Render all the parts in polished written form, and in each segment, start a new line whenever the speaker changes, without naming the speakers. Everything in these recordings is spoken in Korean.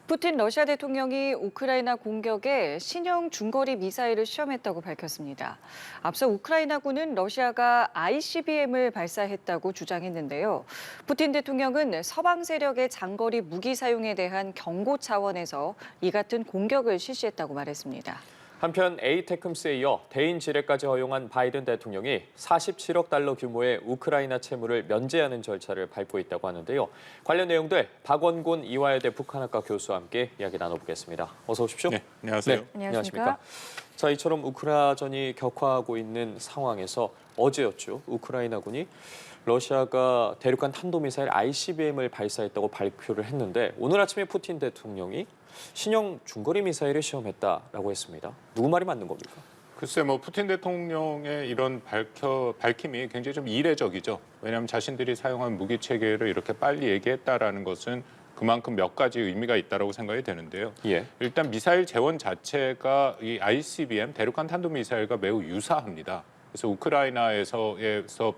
푸틴 러시아 대통령이 우크라이나 공격에 신형 중거리 미사일을 시험했다고 밝혔습니다. 앞서 우크라이나군은 러시아가 ICBM을 발사했다고 주장했는데요. 푸틴 대통령은 서방 세력의 장거리 무기 사용에 대한 경고 차원에서 이 같은 공격을 실시했다고 말했습니다.
한편 에이테크스에 이어 대인 지뢰까지 허용한 바이든 대통령이 47억 달러 규모의 우크라이나 채무를 면제하는 절차를 밟고 있다고 하는데요. 관련 내용들 박원곤 이화여대 북한학과 교수와 함께 이야기 나눠보겠습니다. 어서 오십시오.
네, 안녕하세요.
네, 안녕하십니까?
자, 이처럼 우크라전이 격화하고 있는 상황에서 어제였죠. 우크라이나군이 러시아가 대륙간 탄도미사일 ICBM을 발사했다고 발표를 했는데 오늘 아침에 푸틴 대통령이 신형 중거리 미사일을 시험했다라고 했습니다. 누구 말이 맞는 겁니까?
글쎄, 푸틴 대통령의 이런 밝힘이 굉장히 좀 이례적이죠. 왜냐하면 자신들이 사용한 무기 체계를 이렇게 빨리 얘기했다라는 것은 그만큼 몇 가지 의미가 있다라고 생각이 되는데요.
예.
일단 미사일 재원 자체가 이 ICBM 대륙간 탄도미사일과 매우 유사합니다. 그래서 우크라이나에서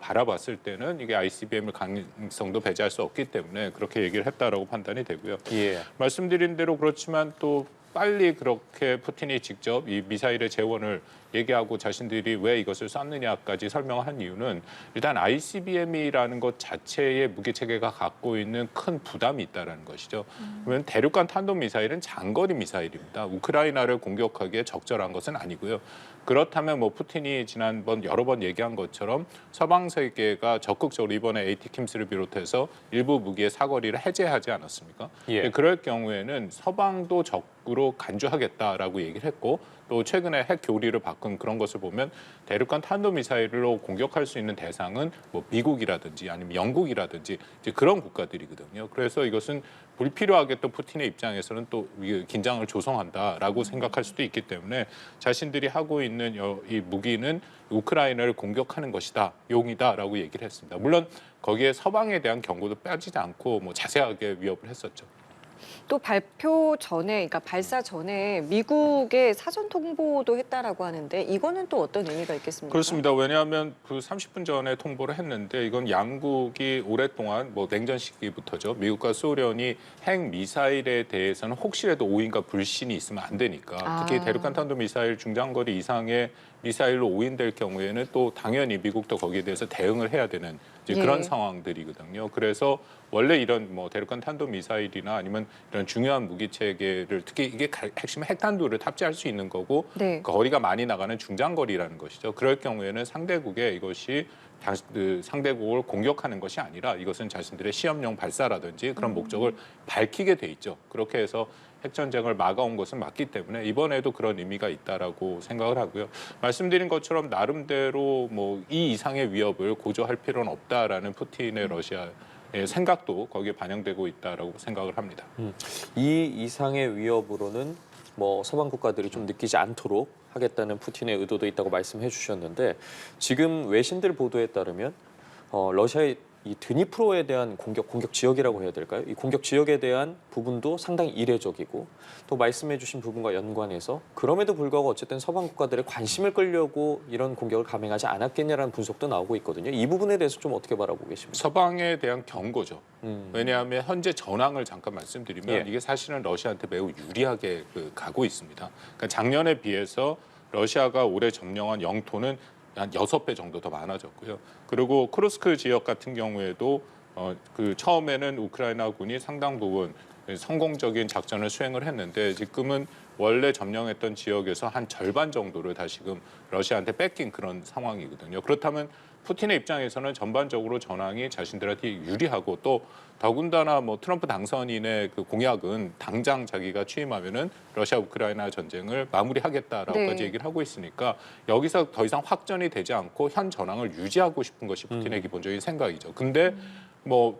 바라봤을 때는 이게 ICBM을 가능성도 배제할 수 없기 때문에 그렇게 얘기를 했다라고 판단이 되고요.
예.
말씀드린 대로 그렇지만 또 빨리 그렇게 푸틴이 직접 이 미사일의 재원을 얘기하고 자신들이 왜 이것을 쐈느냐까지 설명한 이유는 일단 ICBM이라는 것 자체의 무기 체계가 갖고 있는 큰 부담이 있다는 것이죠. 그러면 대륙간 탄도미사일은 장거리 미사일입니다. 우크라이나를 공격하기에 적절한 것은 아니고요. 그렇다면 푸틴이 지난번 여러 번 얘기한 것처럼 서방 세계가 적극적으로 이번에 ATACMS를 비롯해서 일부 무기의 사거리를 해제하지 않았습니까?
예.
그럴 경우에는 서방도 적으로 간주하겠다라고 얘기를 했고 또 최근에 핵 교리를 바꾼 그런 것을 보면 대륙간 탄도미사일로 공격할 수 있는 대상은 미국이라든지 아니면 영국이라든지 이제 그런 국가들이거든요. 그래서 이것은 불필요하게 또 푸틴의 입장에서는 또 긴장을 조성한다라고 생각할 수도 있기 때문에 자신들이 하고 있는 이 무기는 우크라이나를 공격하는 것이다, 용이다라고 얘기를 했습니다. 물론 거기에 서방에 대한 경고도 빠지지 않고 자세하게 위협을 했었죠.
또 발표 전에, 그러니까 발사 전에 미국의 사전 통보도 했다라고 하는데 이거는 또 어떤 의미가 있겠습니까?
그렇습니다. 왜냐하면 그 30분 전에 통보를 했는데 이건 양국이 오랫동안 냉전 시기부터죠. 미국과 소련이 핵 미사일에 대해서는 혹시라도 오인과 불신이 있으면 안 되니까 특히 대륙간 탄도 미사일 중장거리 이상의 미사일로 오인될 경우에는 또 당연히 미국도 거기에 대해서 대응을 해야 되는 이제 그런 상황들이거든요. 그래서 원래 이런 대륙간 탄도 미사일이나 아니면 이런 중요한 무기 체계를 특히 이게 핵심 핵탄두를 탑재할 수 있는 거고 거리가 많이 나가는 중장거리라는 것이죠. 그럴 경우에는 상대국에 이것이 상대국을 공격하는 것이 아니라 이것은 자신들의 시험용 발사라든지 그런 목적을 밝히게 돼 있죠. 그렇게 해서 핵전쟁을 막아온 것은 맞기 때문에 이번에도 그런 의미가 있다라고 생각을 하고요. 말씀드린 것처럼 나름대로 이 이상의 위협을 고조할 필요는 없다라는 푸틴의 러시아의 생각도 거기에 반영되고 있다라고 생각을 합니다.
이 이상의 위협으로는 서방 국가들이 좀 느끼지 않도록 하겠다는 푸틴의 의도도 있다고 말씀해 주셨는데 지금 외신들 보도에 따르면 러시아의 이 드니프로에 대한 공격 지역이라고 해야 될까요? 이 공격 지역에 대한 부분도 상당히 이례적이고 또 말씀해 주신 부분과 연관해서 그럼에도 불구하고 어쨌든 서방 국가들의 관심을 끌려고 이런 공격을 감행하지 않았겠냐라는 분석도 나오고 있거든요. 이 부분에 대해서 좀 어떻게 바라보고 계십니까?
서방에 대한 경고죠. 왜냐하면 현재 전황을 잠깐 말씀드리면 이게 사실은 러시아한테 매우 유리하게 가고 있습니다. 그러니까 작년에 비해서 러시아가 올해 점령한 영토는 한 6배 정도 더 많아졌고요. 그리고 쿠르스크 지역 같은 경우에도 처음에는 우크라이나군이 상당 부분 성공적인 작전을 수행을 했는데 지금은 원래 점령했던 지역에서 한 절반 정도를 다시금 러시아한테 뺏긴 그런 상황이거든요. 그렇다면 푸틴의 입장에서는 전반적으로 전황이 자신들한테 유리하고 또 더군다나 트럼프 당선인의 그 공약은 당장 자기가 취임하면은 러시아 우크라이나 전쟁을 마무리하겠다라고까지 얘기를 하고 있으니까 여기서 더 이상 확전이 되지 않고 현 전황을 유지하고 싶은 것이 푸틴의 기본적인 생각이죠. 근데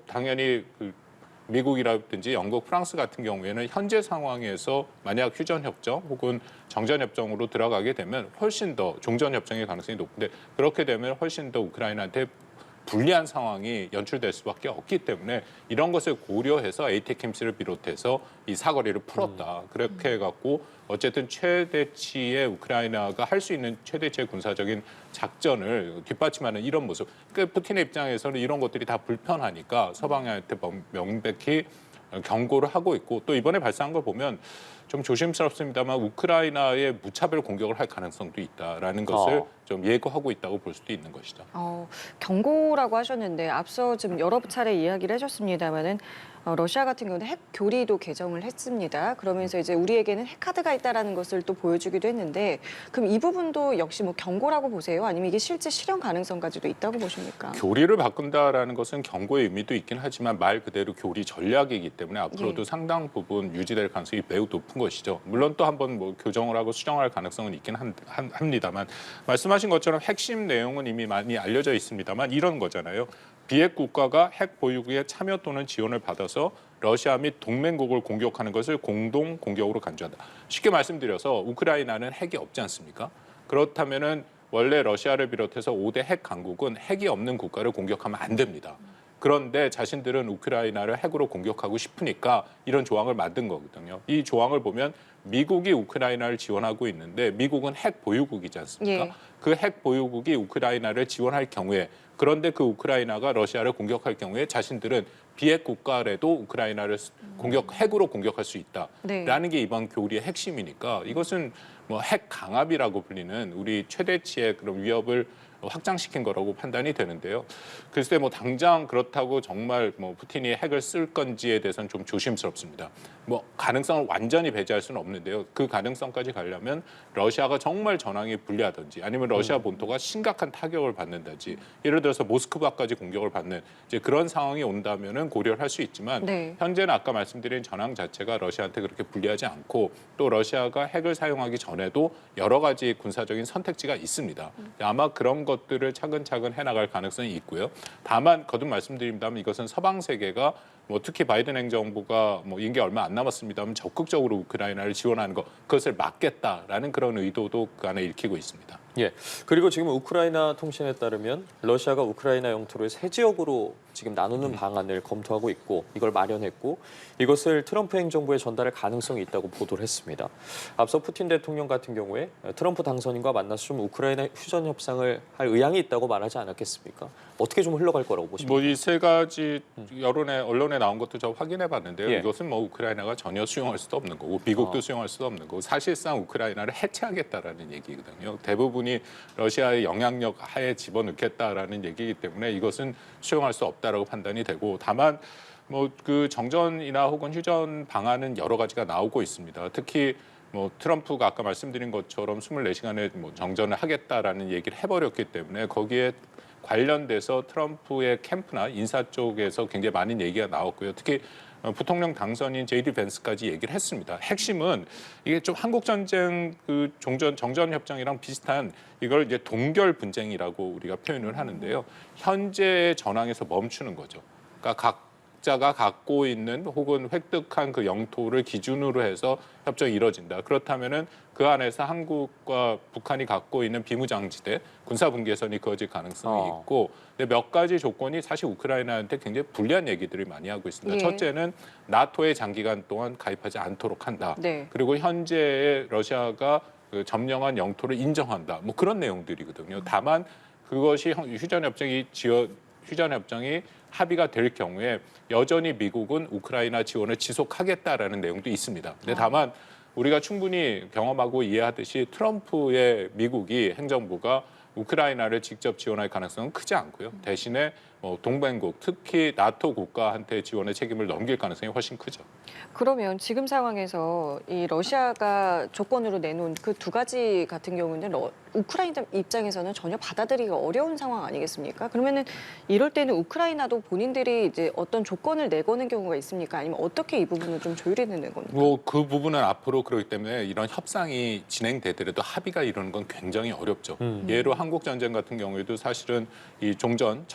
당연히 미국이라든지 영국, 프랑스 같은 경우에는 현재 상황에서 만약 휴전협정 혹은 정전협정으로 들어가게 되면 훨씬 더 종전협정의 가능성이 높은데 그렇게 되면 훨씬 더 우크라이나한테 불리한 상황이 연출될 수밖에 없기 때문에 이런 것을 고려해서 ATACMS를 비롯해서 이 사거리를 풀었다. 그렇게 해갖고 어쨌든 최대치의 우크라이나가 할 수 있는 최대치의 군사적인 작전을 뒷받침하는 이런 모습. 그러니까 푸틴의 입장에서는 이런 것들이 다 불편하니까 서방한테 명백히 경고를 하고 있고 또 이번에 발사한 걸 보면 좀 조심스럽습니다만 우크라이나에 무차별 공격을 할 가능성도 있다라는 것을 좀 예고하고 있다고 볼 수도 있는 것이죠.
경고라고 하셨는데 앞서 좀 여러 차례 이야기를 해줬습니다마는 러시아 같은 경우는 핵 교리도 개정을 했습니다. 그러면서 이제 우리에게는 핵카드가 있다라는 것을 또 보여주기도 했는데 그럼 이 부분도 역시 뭐 경고라고 보세요? 아니면 이게 실제 실현 가능성까지도 있다고 보십니까?
교리를 바꾼다라는 것은 경고의 의미도 있긴 하지만 말 그대로 교리 전략이기 때문에 앞으로도 상당 부분 유지될 가능성이 매우 높은 것이죠. 물론 또 한번 뭐 교정을 하고 수정할 가능성은 있긴 합니다만 말씀하신 것처럼 핵심 내용은 이미 많이 알려져 있습니다만 이런 거잖아요. 비핵 국가가 핵 보유국의 참여 또는 지원을 받아서 러시아 및 동맹국을 공격하는 것을 공동 공격으로 간주한다. 쉽게 말씀드려서 우크라이나는 핵이 없지 않습니까? 그렇다면은 원래 러시아를 비롯해서 5대 핵 강국은 핵이 없는 국가를 공격하면 안 됩니다. 그런데 자신들은 우크라이나를 핵으로 공격하고 싶으니까 이런 조항을 만든 거거든요. 이 조항을 보면 미국이 우크라이나를 지원하고 있는데 미국은 핵 보유국이지 않습니까?
예.
그 핵 보유국이 우크라이나를 지원할 경우에 그런데 그 우크라이나가 러시아를 공격할 경우에 자신들은 비핵 국가라도 우크라이나를 핵으로 공격할 수 있다라는 게 이번 교리의 핵심이니까 이것은 뭐 핵 강압이라고 불리는 우리 최대치의 그런 위협을 확장시킨 거라고 판단이 되는데요. 글쎄 뭐 당장 그렇다고 정말 뭐 푸틴이 핵을 쓸 건지에 대해서는 좀 조심스럽습니다. 뭐 가능성을 완전히 배제할 수는 없는데요. 그 가능성까지 가려면 러시아가 정말 전황이 불리하든지 아니면 러시아 본토가 심각한 타격을 받는다든지 예를 들어서 모스크바까지 공격을 받는 이제 그런 상황이 온다면은 고려를 할 수 있지만 현재는 아까 말씀드린 전황 자체가 러시아한테 그렇게 불리하지 않고 또 러시아가 핵을 사용하기 전에도 여러 가지 군사적인 선택지가 있습니다. 아마 그런 것들을 차근차근 해나갈 가능성이 있고요. 다만 거듭 말씀드립니다만 이것은 서방 세계가 뭐 특히 바이든 행정부가 뭐 임기 얼마 안 남았습니다만 적극적으로 우크라이나를 지원하는 것 그것을 막겠다라는 그런 의도도 그 안에 읽히고 있습니다.
예. 그리고 지금 우크라이나 통신에 따르면 러시아가 우크라이나 영토를 세 지역으로 지금 나누는 방안을 검토하고 있고 이걸 마련했고 이것을 트럼프 행정부에 전달할 가능성이 있다고 보도를 했습니다. 앞서 푸틴 대통령 같은 경우에 트럼프 당선인과 만나서 좀 우크라이나 휴전 협상을 할 의향이 있다고 말하지 않았겠습니까? 어떻게 좀 흘러갈 거라고 보십니까?
뭐 이 세 가지 언론에 나온 것도 저 확인해 봤는데요.
예.
이것은 뭐 우크라이나가 전혀 수용할 수도 없는 거고 미국도 수용할 수도 없는 거고 사실상 우크라이나를 해체하겠다라는 얘기거든요. 대부분이 러시아의 영향력 하에 집어넣겠다라는 얘기이기 때문에 이것은 수용할 수 없다라고 판단이 되고 다만 뭐 그 정전이나 혹은 휴전 방안은 여러 가지가 나오고 있습니다. 특히 뭐 트럼프가 아까 말씀드린 것처럼 24시간에 뭐 정전을 하겠다라는 얘기를 해버렸기 때문에 거기에 관련돼서 트럼프의 캠프나 인사 쪽에서 굉장히 많은 얘기가 나왔고요. 특히 부통령 당선인 제이디 벤스까지 얘기를 했습니다. 핵심은 이게 좀 한국 전쟁 그 정전 협정이랑 비슷한 이걸 이제 동결 분쟁이라고 우리가 표현을 하는데요. 현재의 전황에서 멈추는 거죠. 그러니까 각자가 갖고 있는 혹은 획득한 그 영토를 기준으로 해서 협정이 이뤄진다. 그렇다면은 그 안에서 한국과 북한이 갖고 있는 비무장지대 군사분계선이 그어질 가능성이 있고 근데 몇 가지 조건이 사실 우크라이나한테 굉장히 불리한 얘기들을 많이 하고 있습니다. 첫째는 나토에 장기간 동안 가입하지 않도록 한다. 그리고 현재의 러시아가 그 점령한 영토를 인정한다. 뭐 그런 내용들이거든요. 다만 그것이 휴전협정이 합의가 될 경우에 여전히 미국은 우크라이나 지원을 지속하겠다라는 내용도 있습니다. 근데 다만 우리가 충분히 경험하고 이해하듯이 트럼프의 미국이 행정부가 우크라이나를 직접 지원할 가능성은 크지 않고요. 대신에 동맹국, 특히 나토 국가한테 지원의 책임을 넘길 가능성이 훨씬 크죠.
그러면 지금 상황에서 이 러시아가 조건으로 내놓은 그 두 가지 같은 경우는 우크라이나 입장에서는 전혀 받아들이기가 어려운 상황 아니겠습니까? 그러면은 이럴 때는 우크라이나도 본인들이 이제 어떤 조건을 내거는 경우가 있습니까? 아니면 어떻게 이 부분을 좀 조율해내는 겁니까?
뭐 그 부분은 앞으로 그렇기 때문에 이런 협상이 진행되더라도 합의가 이루는 건 굉장히 어렵죠. 예로 한국 전쟁 같은 경우에도 사실은 이 정전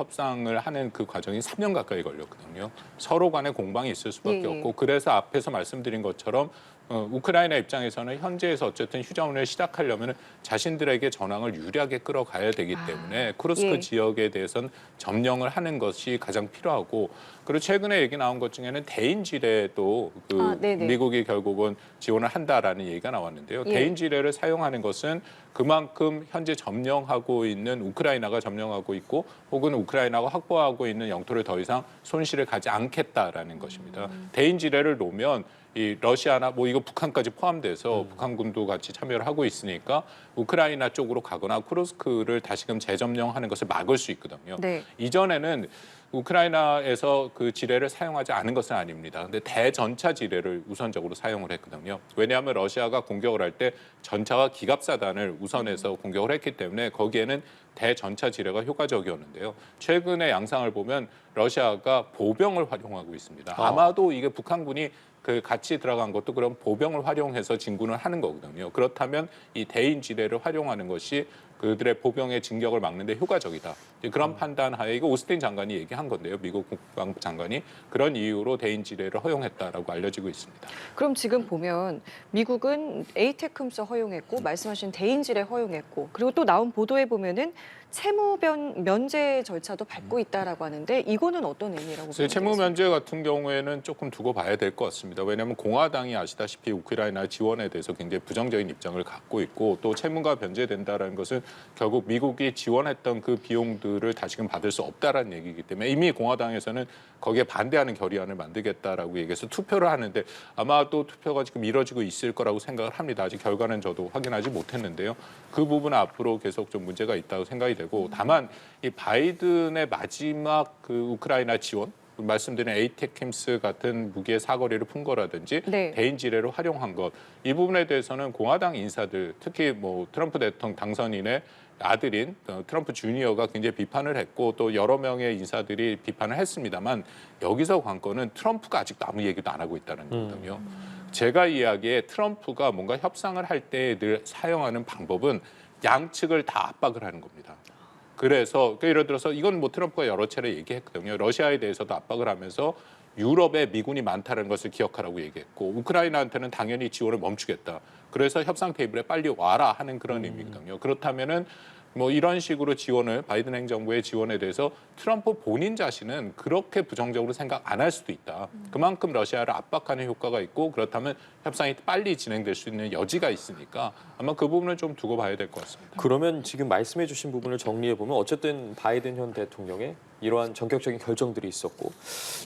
협상을 하는 그 과정이 3년 가까이 걸렸거든요. 서로 간에 공방이 있을 수밖에 것이었고 그래서 앞에서 말씀드린 것처럼 우크라이나 입장에서는 현재에서 어쨌든 휴전을 시작하려면 자신들에게 전황을 유리하게 끌어가야 되기 때문에 쿠르스크
예.
지역에 대해서는 점령을 하는 것이 가장 필요하고 그리고 최근에 얘기 나온 것 중에는 대인지뢰도
네네.
미국이 결국은 지원을 한다라는 얘기가 나왔는데요.
예.
대인지뢰를 사용하는 것은 그만큼 현재 점령하고 있는 우크라이나가 점령하고 있고 혹은 우크라이나가 확보하고 있는 영토를 더 이상 손실을 가지 않겠다라는 것입니다. 대인지뢰를 놓으면 이 러시아나 뭐 이거 북한까지 포함돼서 북한군도 같이 참여를 하고 있으니까 우크라이나 쪽으로 가거나 쿠르스크를 다시금 재점령하는 것을 막을 수 있거든요.
네.
이전에는 우크라이나에서 그 지뢰를 사용하지 않은 것은 아닙니다. 근데 대전차 지뢰를 우선적으로 사용을 했거든요. 왜냐하면 러시아가 공격을 할 때 전차와 기갑사단을 우선해서 공격을 했기 때문에 거기에는 대전차 지뢰가 효과적이었는데요. 최근의 양상을 보면 러시아가 보병을 활용하고 있습니다. 아마도 이게 북한군이 그 같이 들어간 것도 그런 보병을 활용해서 진군을 하는 거거든요. 그렇다면 이 대인 지뢰를 활용하는 것이 그들의 보병의 진격을 막는 데 효과적이다. 그런 판단하에 이거 오스틴 장관이 얘기한 건데요. 미국 국방부 장관이 그런 이유로 대인 지뢰를 허용했다라고 알려지고 있습니다.
그럼 지금 보면 미국은 에이테크함스 허용했고 말씀하신 대인지뢰 허용했고 그리고 또 나온 보도에 보면은 채무 면제 절차도 밟고 있다라고 하는데 이거는 어떤 의미라고 보면
채무 면제 같은 경우에는 조금 두고 봐야 될 것 같습니다. 왜냐하면 공화당이 아시다시피 우크라이나 지원에 대해서 굉장히 부정적인 입장을 갖고 있고 또 채무가 변제된다라는 것은 결국 미국이 지원했던 그 비용들을 다시금 받을 수 없다라는 얘기이기 때문에 이미 공화당에서는 거기에 반대하는 결의안을 만들겠다라고 얘기해서 투표를 하는데 아마도 투표가 지금 이뤄지고 있을 거라고 생각을 합니다. 아직 결과는 저도 확인하지 못했는데요. 그 부분은 앞으로 계속 좀 문제가 있다고 생각이 되고 다만 이 바이든의 마지막 그 우크라이나 지원 말씀드린 에이테크함스 같은 무기의 사거리를 푼 거라든지
네.
대인지뢰를 활용한 것 이 부분에 대해서는 공화당 인사들 특히 뭐 트럼프 대통령 당선인의 아들인 트럼프 주니어가 굉장히 비판을 했고 또 여러 명의 인사들이 비판을 했습니다만 여기서 관건은 트럼프가 아직도 아무 얘기도 안 하고 있다는 거거든요. 제가 이야기에 트럼프가 뭔가 협상을 할 때 늘 사용하는 방법은 양측을 다 압박을 하는 겁니다. 그래서 예를 들어서 이건 뭐 트럼프가 여러 차례 얘기했거든요. 러시아에 대해서도 압박을 하면서 유럽에 미군이 많다는 것을 기억하라고 얘기했고 우크라이나한테는 당연히 지원을 멈추겠다. 그래서 협상 테이블에 빨리 와라 하는 그런 의미거든요. 그렇다면은 뭐 이런 식으로 지원을 바이든 행정부의 지원에 대해서 트럼프 본인 자신은 그렇게 부정적으로 생각 안 할 수도 있다. 그만큼 러시아를 압박하는 효과가 있고 그렇다면 협상이 빨리 진행될 수 있는 여지가 있으니까 아마 그 부분을 좀 두고 봐야 될 것 같습니다.
그러면 지금 말씀해 주신 부분을 정리해 보면 어쨌든 바이든 현 대통령의 이러한 전격적인 결정들이 있었고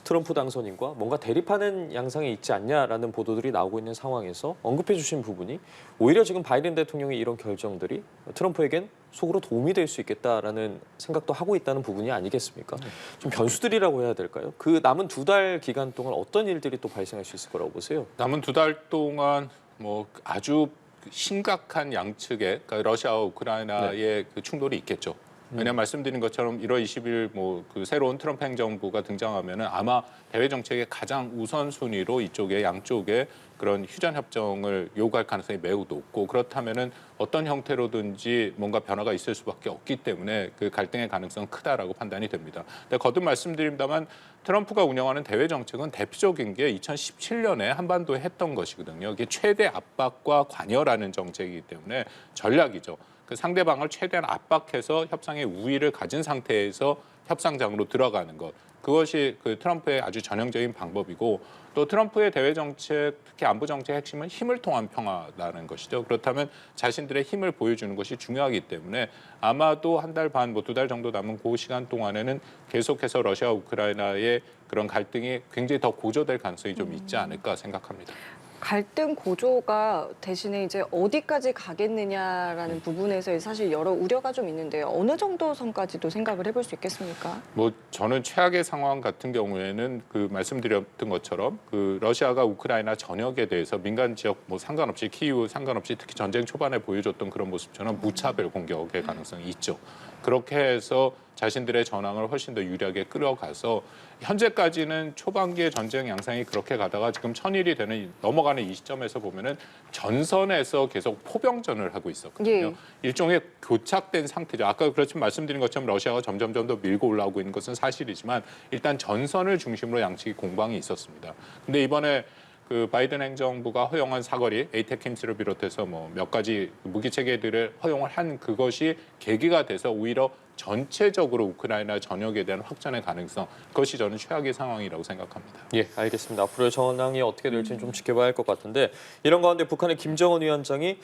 트럼프 당선인과 뭔가 대립하는 양상이 있지 않냐라는 보도들이 나오고 있는 상황에서 언급해 주신 부분이 오히려 지금 바이든 대통령의 이런 결정들이 트럼프에겐 속으로 도움이 될 수 있겠다라는 생각도 하고 있다는 부분이 아니겠습니까? 좀 변수들이라고 해야 될까요? 그 남은 2달 기간 동안 어떤 일들이 또 발생할 수 있을 거라고 보세요?
남은 2달 동안 뭐 아주 심각한 양측의 그러니까 러시아와 우크라이나의 그 충돌이 있겠죠. 왜냐하면 말씀드린 것처럼 1월 20일 뭐 그 새로운 트럼프 행정부가 등장하면은 아마 대외 정책의 가장 우선순위로 이쪽에 양쪽에 그런 휴전 협정을 요구할 가능성이 매우 높고 그렇다면은 어떤 형태로든지 뭔가 변화가 있을 수밖에 없기 때문에 그 갈등의 가능성은 크다라고 판단이 됩니다. 근데 거듭 말씀드립니다만 트럼프가 운영하는 대외 정책은 대표적인 게 2017년에 한반도에 했던 것이거든요. 이게 최대 압박과 관여라는 정책이기 때문에 전략이죠. 그 상대방을 최대한 압박해서 협상의 우위를 가진 상태에서 협상장으로 들어가는 것. 그것이 그 트럼프의 아주 전형적인 방법이고 또 트럼프의 대외 정책, 특히 안보 정책의 핵심은 힘을 통한 평화라는 것이죠. 그렇다면 자신들의 힘을 보여주는 것이 중요하기 때문에 아마도 한 달 반, 뭐 2달 정도 남은 그 시간 동안에는 계속해서 러시아와 우크라이나의 그런 갈등이 굉장히 더 고조될 가능성이 좀 있지 않을까 생각합니다.
갈등 고조가 대신에 이제 어디까지 가겠느냐라는 부분에서 사실 여러 우려가 좀 있는데요. 어느 정도 선까지도 생각을 해볼 수 있겠습니까?
뭐 저는 최악의 상황 같은 경우에는 그 말씀드렸던 것처럼 그 러시아가 우크라이나 전역에 대해서 민간 지역 뭐 상관없이 키이우 상관없이 특히 전쟁 초반에 보여줬던 그런 모습처럼 무차별 공격의 가능성이 있죠. 그렇게 해서 자신들의 전황을 훨씬 더 유리하게 끌어가서 현재까지는 초반기의 전쟁 양상이 그렇게 가다가 지금 천일이 넘어가는 이 시점에서 보면은 전선에서 계속 포병전을 하고 있었거든요.
예.
일종의 교착된 상태죠. 아까 그렇지만 말씀드린 것처럼 러시아가 점점 더 밀고 올라오고 있는 것은 사실이지만 일단 전선을 중심으로 양측이 공방이 있었습니다. 근데 이번에 그 바이든 행정부가 허용한 사거리, 에이테킴스를 비롯해서 뭐 몇 가지 무기 체계들을 허용을 한 그것이 계기가 돼서 오히려 전체적으로 우크라이나 전역에 대한 확전의 가능성, 그것이 저는 최악의 상황이라고 생각합니다.
예, 알겠습니다. 앞으로의 전황이 어떻게 될지는 좀 지켜봐야 할 것 같은데 이런 가운데 북한의 김정은 위원장이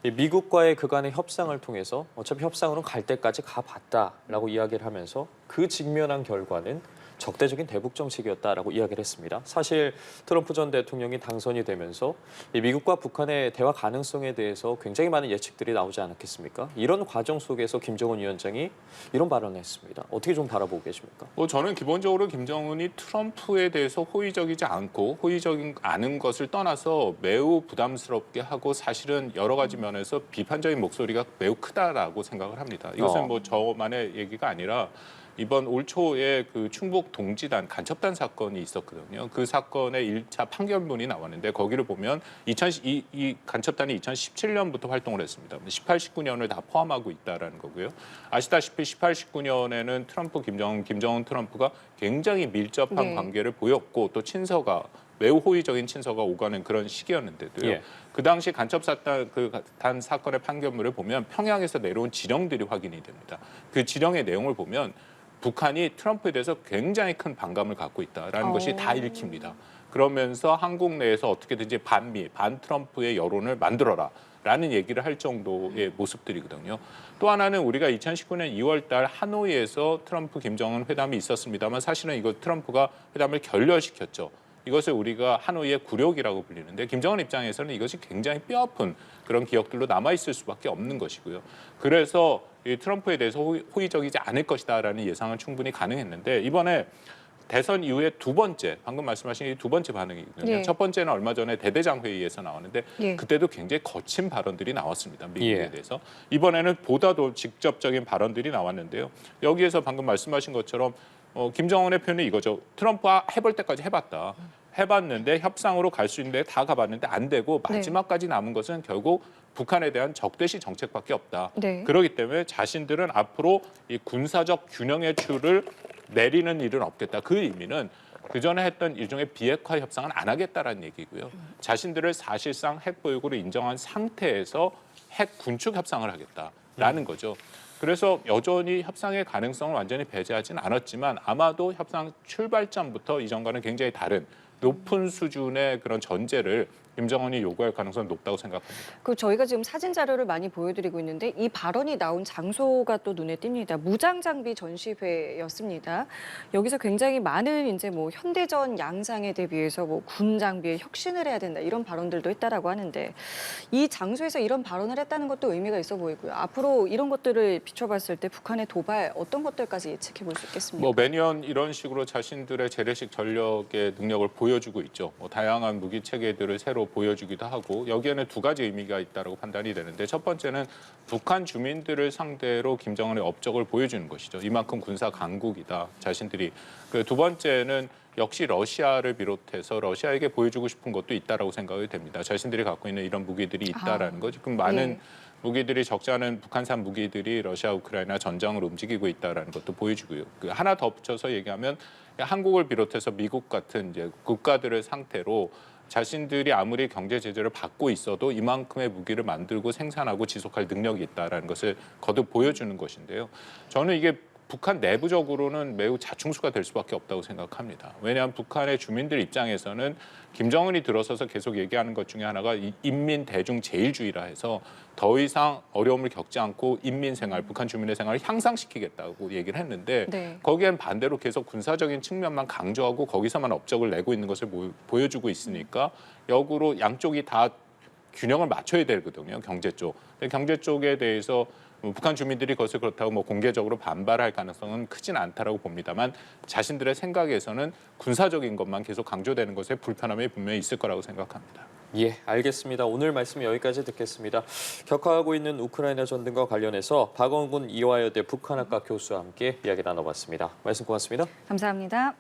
이 미국과의 그간의 협상을 통해서 어차피 협상으로는 갈 때까지 가봤다라고 이야기를 하면서 그 직면한 결과는 적대적인 대북 정책이었다라고 이야기를 했습니다. 사실 트럼프 전 대통령이 당선이 되면서 이 미국과 북한의 대화 가능성에 대해서 굉장히 많은 예측들이 나오지 않았겠습니까? 이런 과정 속에서 김정은 위원장이 이런 발언을 했습니다. 어떻게 좀 바라보고 계십니까?
저는 기본적으로 김정은이 트럼프에 대해서 호의적이지 않고 호의적인 않은 것을 떠나서 매우 부담스럽게 하고 사실은 여러 가지 면에서 비판적인 목소리가 매우 크다라고 생각을 합니다. 이것은 뭐 저만의 얘기가 아니라 이번 올 초에 그 충북 동지단 간첩단 사건이 있었거든요. 그 사건의 1차 판결문이 나왔는데 거기를 보면 이 간첩단이 2017년부터 활동을 했습니다. 18, 19년을 다 포함하고 있다라는 거고요. 아시다시피 18, 19년에는 김정은 트럼프가 굉장히 밀접한
네.
관계를 보였고 또 친서가 매우 호의적인 친서가 오가는 그런 시기였는데도요.
예.
그 당시 간첩단 사건의 판결문을 보면 평양에서 내려온 지령들이 확인이 됩니다. 그 지령의 내용을 보면 북한이 트럼프에 대해서 굉장히 큰 반감을 갖고 있다라는 것이 다 읽힙니다. 그러면서 한국 내에서 어떻게든지 반 트럼프의 여론을 만들어라라는 얘기를 할 정도의 모습들이거든요. 또 하나는 우리가 2019년 2월 달 하노이에서 트럼프 김정은 회담이 있었습니다만 사실은 이거 트럼프가 회담을 결렬시켰죠. 이것을 우리가 하노이의 굴욕이라고 불리는데 김정은 입장에서는 이것이 굉장히 뼈아픈 그런 기억들로 남아있을 수밖에 없는 것이고요. 그래서 이 트럼프에 대해서 호의적이지 않을 것이다라는 예상은 충분히 가능했는데 이번에 대선 이후에 방금 말씀하신 이 두 번째 반응이거든요.
예. 첫
번째는 얼마 전에 대대장 회의에서 나왔는데
예.
그때도 굉장히 거친 발언들이 나왔습니다. 미국에
예.
대해서. 이번에는 보다 더 직접적인 발언들이 나왔는데요. 여기에서 방금 말씀하신 것처럼 김정은의 표현이 이거죠. 트럼프가 해볼 때까지 해봤다. 해봤는데 협상으로 갈 수 있는데 다 가봤는데 안 되고 마지막까지 남은 것은 결국 북한에 대한 적대시 정책밖에 없다.
네.
그렇기 때문에 자신들은 앞으로 이 군사적 균형의 추를 내리는 일은 없겠다. 그 의미는 그전에 했던 일종의 비핵화 협상은 안 하겠다라는 얘기고요. 자신들을 사실상 핵 보유국으로 인정한 상태에서 핵 군축 협상을 하겠다라는 거죠. 그래서 여전히 협상의 가능성을 완전히 배제하지는 않았지만 아마도 협상 출발점부터 이전과는 굉장히 다른 높은 수준의 그런 전제를 김정은이 요구할 가능성은 높다고 생각합니다.
저희가 지금 사진 자료를 많이 보여드리고 있는데 이 발언이 나온 장소가 또 눈에 띕니다. 무장 장비 전시회였습니다. 여기서 굉장히 많은 이제 뭐 현대전 양상에 대비해서 뭐 군 장비에 혁신을 해야 된다 이런 발언들도 했다라고 하는데 이 장소에서 이런 발언을 했다는 것도 의미가 있어 보이고요. 앞으로 이런 것들을 비춰봤을 때 북한의 도발 어떤 것들까지 예측해 볼 수 있겠습니까?
매년 이런 식으로 자신들의 재래식 전력의 능력을 보여주고 있죠. 다양한 무기 체계들을 새로 보여주기도 하고 여기에는 두 가지 의미가 있다고 판단이 되는데 첫 번째는 북한 주민들을 상대로 김정은의 업적을 보여주는 것이죠. 이만큼 군사 강국이다. 자신들이. 두 번째는 역시 러시아를 비롯해서 러시아에게 보여주고 싶은 것도 있다라고 생각이 됩니다. 자신들이 갖고 있는 이런 무기들이 있다라는 거죠. 그럼 많은 무기들이 적지 않은 북한산 무기들이 러시아 우크라이나 전장을 움직이고 있다라는 것도 보여주고요. 하나 더 붙여서 얘기하면 한국을 비롯해서 미국 같은 이제 국가들을 상태로 자신들이 아무리 경제 제재를 받고 있어도 이만큼의 무기를 만들고 생산하고 지속할 능력이 있다라는 것을 거듭 보여주는 것인데요. 저는 이게 북한 내부적으로는 매우 자충수가 될 수밖에 없다고 생각합니다. 왜냐하면 북한의 주민들 입장에서는 김정은이 들어서서 계속 얘기하는 것 중에 하나가 인민 대중 제일주의라 해서 더 이상 어려움을 겪지 않고 인민 생활, 북한 주민의 생활을 향상시키겠다고 얘기를 했는데 거기엔 반대로 계속 군사적인 측면만 강조하고 거기서만 업적을 내고 있는 것을 보여주고 있으니까 역으로 양쪽이 다 균형을 맞춰야 되거든요. 경제 쪽. 근데 경제 쪽에 대해서 북한 주민들이 그것을 그렇다고 공개적으로 반발할 가능성은 크진 않다라고 봅니다만 자신들의 생각에서는 군사적인 것만 계속 강조되는 것에 불편함이 분명히 있을 거라고 생각합니다.
예, 알겠습니다. 오늘 말씀 여기까지 듣겠습니다. 격화하고 있는 우크라이나 전등과 관련해서 박원군 이화여대 북한학과 교수와 함께 이야기 나눠봤습니다. 말씀 고맙습니다.
감사합니다.